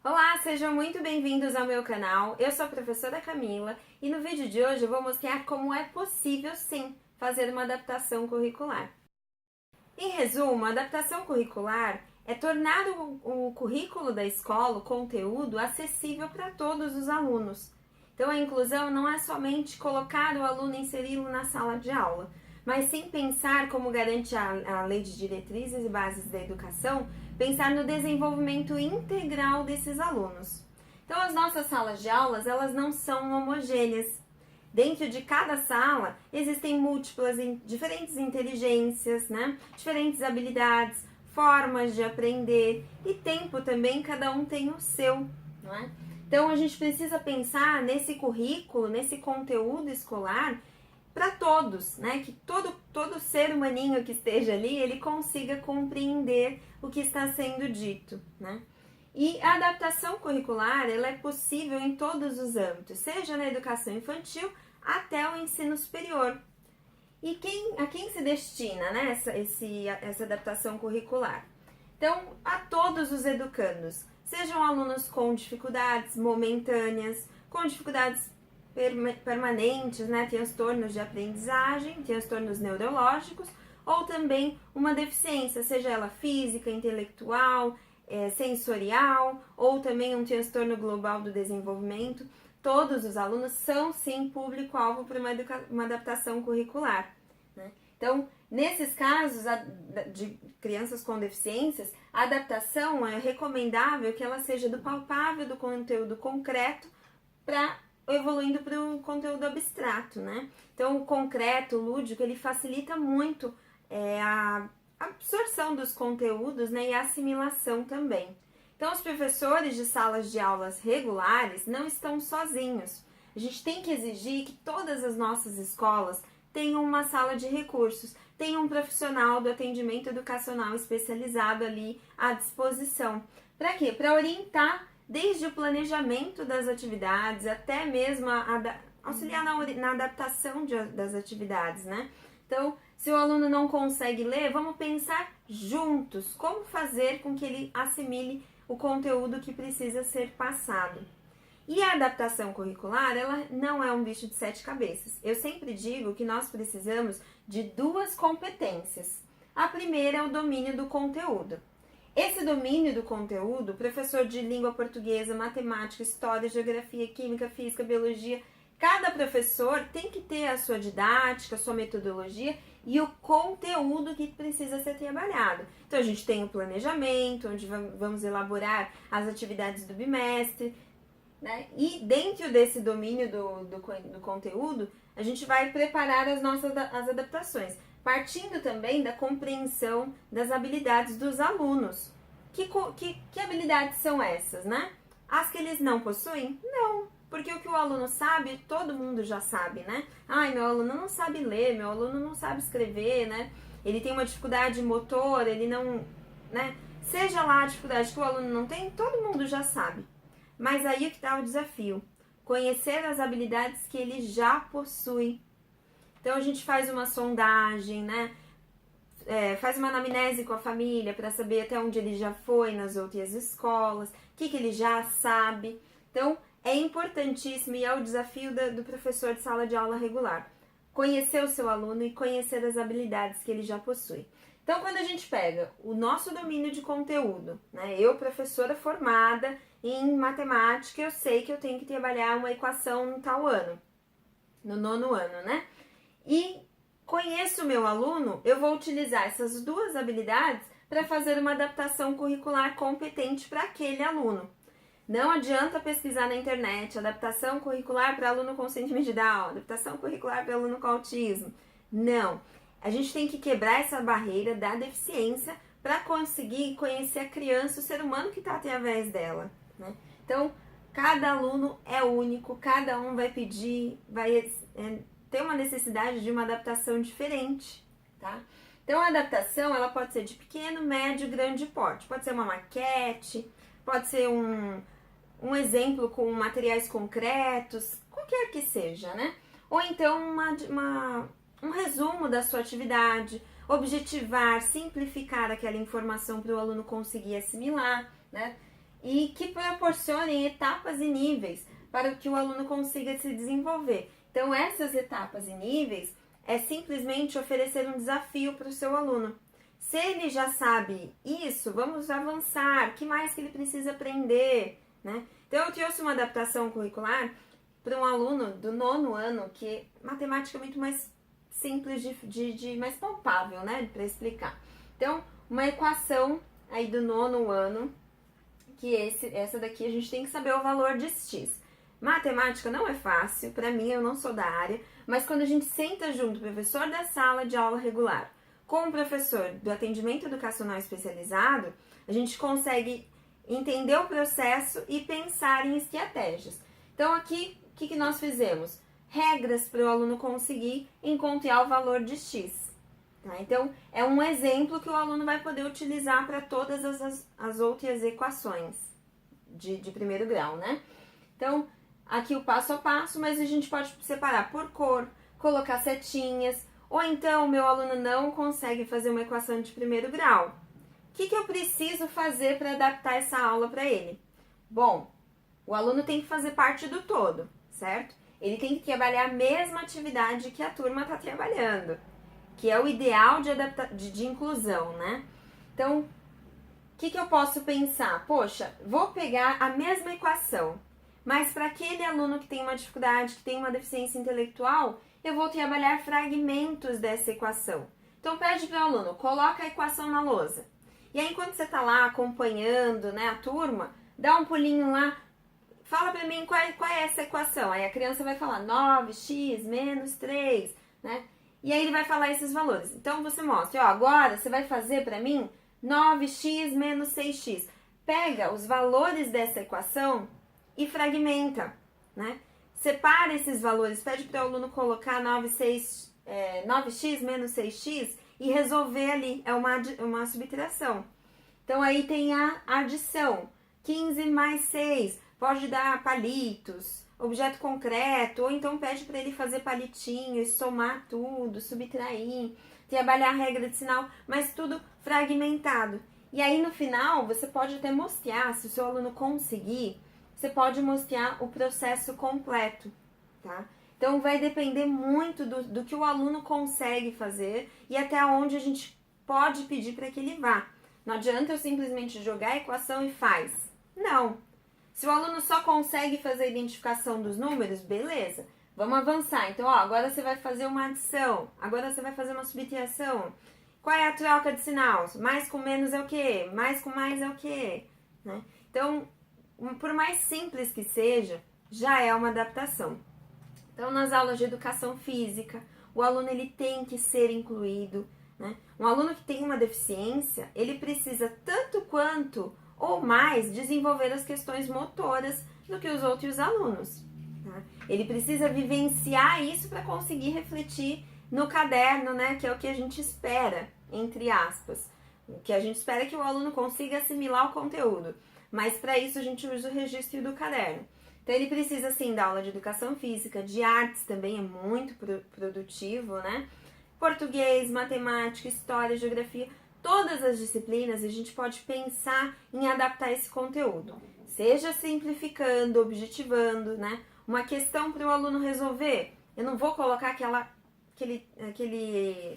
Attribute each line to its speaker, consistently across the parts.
Speaker 1: Olá, sejam muito bem-vindos ao meu canal. Eu sou a professora Camila e no vídeo de hoje eu vou mostrar como é possível sim fazer uma adaptação curricular. Em resumo, a adaptação curricular é tornar o currículo da escola, o conteúdo, acessível para todos os alunos. Então, a inclusão não é somente colocar o aluno e inseri-lo na sala de aula, mas sim pensar, como garante a Lei de Diretrizes e Bases da Educação, pensar no desenvolvimento integral desses alunos. Então, as nossas salas de aulas, elas não são homogêneas. Dentro de cada sala existem múltiplas, diferentes inteligências, né? Diferentes habilidades, formas de aprender e tempo também, cada um tem o seu, não é? Então a gente precisa pensar nesse currículo, nesse conteúdo escolar para todos, né? Que todo ser humaninho que esteja ali, ele consiga compreender o que está sendo dito, né? E a adaptação curricular, ela é possível em todos os âmbitos, seja na educação infantil até o ensino superior. E a quem se destina, né, essa adaptação curricular? Então, a todos os educandos, sejam alunos com dificuldades momentâneas, com dificuldades permanentes, né, transtornos de aprendizagem, transtornos neurológicos, ou também uma deficiência, seja ela física, intelectual, sensorial, ou também um transtorno global do desenvolvimento. Todos os alunos são sim público-alvo para uma adaptação curricular, né? Então, nesses casos de crianças com deficiências, a adaptação é recomendável que ela seja do palpável, do conteúdo concreto, para evoluindo para o conteúdo abstrato, né? Então, o concreto, o lúdico, ele facilita muito a absorção dos conteúdos, né, e a assimilação também. Então, os professores de salas de aulas regulares não estão sozinhos. A gente tem que exigir que todas as nossas escolas tenham uma sala de recursos, tenham um profissional do atendimento educacional especializado ali à disposição. Para quê? Para orientar desde o planejamento das atividades até mesmo auxiliar na adaptação das atividades, né? Então, se o aluno não consegue ler, vamos pensar juntos como fazer com que ele assimile o conteúdo que precisa ser passado. E a adaptação curricular, ela não é um bicho de sete cabeças. Eu sempre digo que nós precisamos de duas competências. A primeira é o domínio do conteúdo. Esse domínio do conteúdo, professor de língua portuguesa, matemática, história, geografia, química, física, biologia, cada professor tem que ter a sua didática, a sua metodologia e o conteúdo que precisa ser trabalhado. Então, a gente tem o planejamento, onde vamos elaborar as atividades do bimestre, né? E dentro desse domínio do conteúdo, a gente vai preparar as adaptações, partindo também da compreensão das habilidades dos alunos. Que habilidades são essas, né? As que eles não possuem? Não, porque o que o aluno sabe, todo mundo já sabe, né? Ai, meu aluno não sabe ler, meu aluno não sabe escrever, né? Ele tem uma dificuldade motor, ele não, né? Seja lá a dificuldade que o aluno não tem, todo mundo já sabe. Mas aí é que está o desafio, conhecer as habilidades que ele já possui. Então a gente faz uma sondagem, né? Faz uma anamnese com a família para saber até onde ele já foi nas outras escolas, o que ele já sabe. Então, é importantíssimo e é o desafio do professor de sala de aula regular. Conhecer o seu aluno e conhecer as habilidades que ele já possui. Então, quando a gente pega o nosso domínio de conteúdo, né? Eu, professora formada em matemática, eu sei que eu tenho que trabalhar uma equação no tal ano, no nono ano, né? E conheço o meu aluno, eu vou utilizar essas duas habilidades para fazer uma adaptação curricular competente para aquele aluno. Não adianta pesquisar na internet, adaptação curricular para aluno com síndrome de Down, adaptação curricular para aluno com autismo. Não. A gente tem que quebrar essa barreira da deficiência para conseguir conhecer a criança, o ser humano que está através dela, né? Então, cada aluno é único, cada um vai pedir, vai ter uma necessidade de uma adaptação diferente, tá? Então, a adaptação, ela pode ser de pequeno, médio, grande porte. Pode ser uma maquete, pode ser um exemplo com materiais concretos, qualquer que seja, né? Ou então um resumo da sua atividade, objetivar, simplificar aquela informação para o aluno conseguir assimilar, né? e que proporcionem etapas e níveis para que o aluno consiga se desenvolver. Então, essas etapas e níveis é simplesmente oferecer um desafio para o seu aluno. Se ele já sabe isso, vamos avançar. O que mais que ele precisa aprender, né? Então, eu trouxe uma adaptação curricular para um aluno do 9º ano, que matemática é muito mais simples, mais palpável, né? Para explicar. Então, uma equação aí do 9º ano, que essa daqui a gente tem que saber o valor de x. Matemática não é fácil, para mim, eu não sou da área, mas quando a gente senta junto o professor da sala de aula regular com o professor do atendimento educacional especializado, a gente consegue entender o processo e pensar em estratégias. Então, aqui, o que nós fizemos? Regras para o aluno conseguir encontrar o valor de x. Tá? Então, é um exemplo que o aluno vai poder utilizar para todas as outras equações de primeiro grau, né? Então, aqui o passo a passo, mas a gente pode separar por cor, colocar setinhas, ou então o meu aluno não consegue fazer uma equação de primeiro grau. O que eu preciso fazer para adaptar essa aula para ele? Bom, o aluno tem que fazer parte do todo, certo? Ele tem que trabalhar a mesma atividade que a turma está trabalhando, que é o ideal de inclusão, né? Então, o que eu posso pensar? Poxa, vou pegar a mesma equação, mas para aquele aluno que tem uma dificuldade, que tem uma deficiência intelectual, eu vou trabalhar fragmentos dessa equação. Então, pede para o aluno, coloca a equação na lousa. E aí, enquanto você está lá acompanhando, né, a turma, dá um pulinho lá, fala para mim qual é essa equação. Aí a criança vai falar 9x menos 3, né? E aí ele vai falar esses valores. Então, você mostra, ó, agora você vai fazer para mim 9x menos 6x. Pega os valores dessa equação e fragmenta, né? Separa esses valores, pede para o aluno colocar 9x menos 6x e resolver ali, é uma subtração. Então, aí tem a adição, 15 mais 6, pode dar palitos, objeto concreto, ou então pede para ele fazer palitinhos, somar tudo, subtrair, trabalhar a regra de sinal, mas tudo fragmentado. E aí, no final, você pode até mostrar, se o seu aluno conseguir, você pode mostrar o processo completo, tá? Então, vai depender muito do que o aluno consegue fazer e até onde a gente pode pedir para que ele vá. Não adianta eu simplesmente jogar a equação e faz. Não. Se o aluno só consegue fazer a identificação dos números, beleza. Vamos avançar. Então, ó, agora você vai fazer uma adição. Agora você vai fazer uma subtração. Qual é a troca de sinal? Mais com menos é o quê? Mais com mais é o quê? Né? Então, por mais simples que seja, já é uma adaptação. Então, nas aulas de educação física, o aluno ele tem que ser incluído, né? Um aluno que tem uma deficiência, ele precisa tanto quanto ou mais desenvolver as questões motoras do que os outros alunos. Tá? Ele precisa vivenciar isso para conseguir refletir no caderno, né? Que é o que a gente espera, entre aspas. O que a gente espera é que o aluno consiga assimilar o conteúdo. Mas para isso a gente usa o registro do caderno. Então ele precisa sim da aula de educação física, de artes também é muito produtivo, né? Português, matemática, história, geografia, todas as disciplinas a gente pode pensar em adaptar esse conteúdo. Seja simplificando, objetivando, né? Uma questão para o aluno resolver. Eu não vou colocar aquela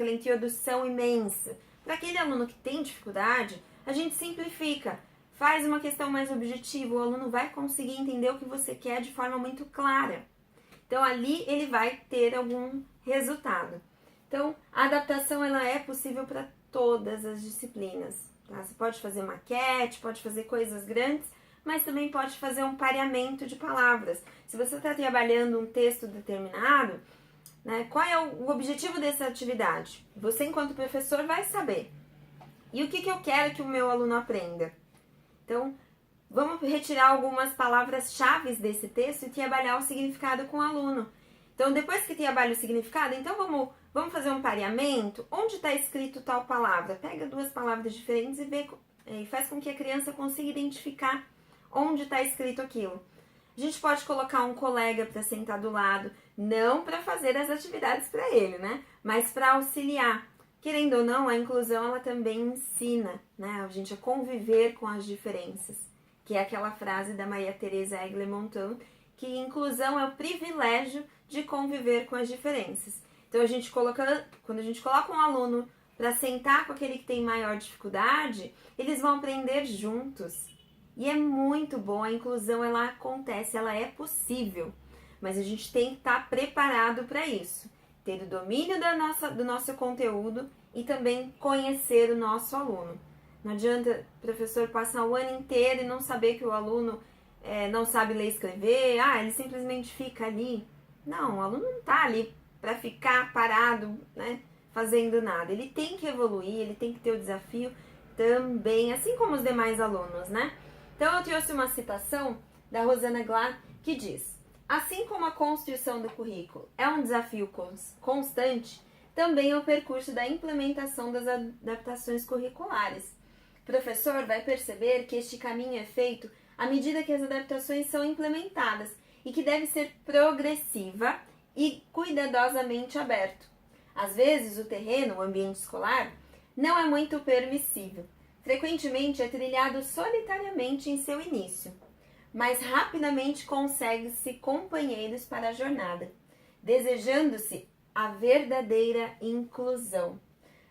Speaker 1: introdução imensa. Para aquele aluno que tem dificuldade, a gente simplifica. Faz uma questão mais objetiva, o aluno vai conseguir entender o que você quer de forma muito clara. Então, ali ele vai ter algum resultado. Então, a adaptação ela é possível para todas as disciplinas. Tá? Você pode fazer maquete, pode fazer coisas grandes, mas também pode fazer um pareamento de palavras. Se você está trabalhando um texto determinado, né, qual é o objetivo dessa atividade? Você, enquanto professor, vai saber. E o que eu quero que o meu aluno aprenda? Então, vamos retirar algumas palavras-chave desse texto e trabalhar o significado com o aluno. Então, depois que trabalha o significado, então vamos fazer um pareamento? Onde está escrito tal palavra? Pega duas palavras diferentes e faz com que a criança consiga identificar onde está escrito aquilo. A gente pode colocar um colega para sentar do lado, não para fazer as atividades para ele, né? Mas para auxiliar. Querendo ou não, a inclusão ela também ensina, né, a gente a conviver com as diferenças, que é aquela frase da Maria Teresa Eggle-Montan, que inclusão é o privilégio de conviver com as diferenças. Então, quando a gente coloca um aluno para sentar com aquele que tem maior dificuldade, eles vão aprender juntos. E é muito bom, a inclusão ela acontece, ela é possível, mas a gente tem que estar preparado para isso, ter o domínio do nosso conteúdo e também conhecer o nosso aluno. Não adianta o professor passar o ano inteiro e não saber que o aluno não sabe ler e escrever, ele simplesmente fica ali. Não, o aluno não está ali para ficar parado, né, fazendo nada. Ele tem que evoluir, ele tem que ter o desafio também, assim como os demais alunos, né? Então eu trouxe uma citação da Rosana Glad que diz: assim como a construção do currículo é um desafio constante, também é o percurso da implementação das adaptações curriculares. O professor vai perceber que este caminho é feito à medida que as adaptações são implementadas e que deve ser progressiva e cuidadosamente aberto. Às vezes, o terreno, o ambiente escolar, não é muito permissível. Frequentemente é trilhado solitariamente em seu início, mas rapidamente consegue-se companheiros para a jornada, desejando-se a verdadeira inclusão.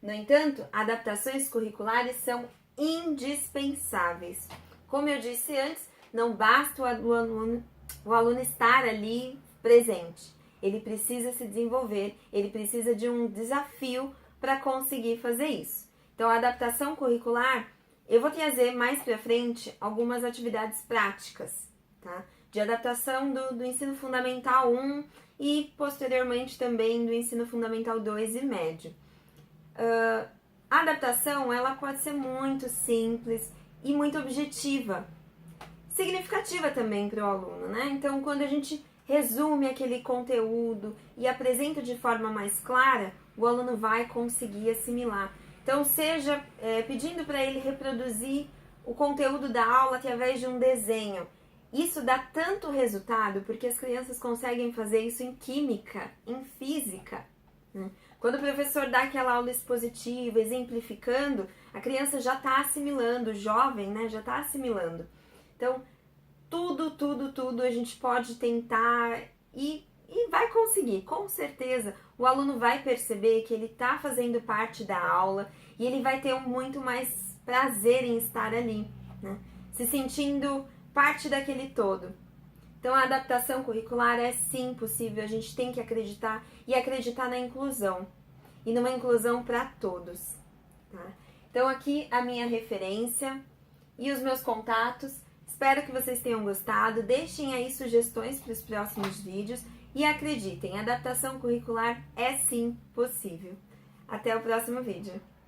Speaker 1: No entanto, adaptações curriculares são indispensáveis. Como eu disse antes, não basta o aluno estar ali presente. Ele precisa se desenvolver, ele precisa de um desafio para conseguir fazer isso. Então, a adaptação curricular, eu vou trazer mais para frente algumas atividades práticas, tá? De adaptação do ensino fundamental 1 e posteriormente também do ensino fundamental 2 e médio. A adaptação, ela pode ser muito simples e muito objetiva, significativa também para o aluno, né? Então, quando a gente resume aquele conteúdo e apresenta de forma mais clara, o aluno vai conseguir assimilar. Então, seja pedindo para ele reproduzir o conteúdo da aula através de um desenho. Isso dá tanto resultado porque as crianças conseguem fazer isso em química, em física, né? Quando o professor dá aquela aula expositiva, exemplificando, a criança já está assimilando, o jovem, né, já está assimilando. Então, tudo a gente pode tentar e vai conseguir, com certeza. O aluno vai perceber que ele está fazendo parte da aula e ele vai ter muito mais prazer em estar ali, né? Se sentindo parte daquele todo. Então, a adaptação curricular é sim possível, a gente tem que acreditar e acreditar na inclusão. E numa inclusão para todos, tá? Então, aqui a minha referência e os meus contatos. Espero que vocês tenham gostado. Deixem aí sugestões para os próximos vídeos. E acreditem, a adaptação curricular é sim possível. Até o próximo vídeo.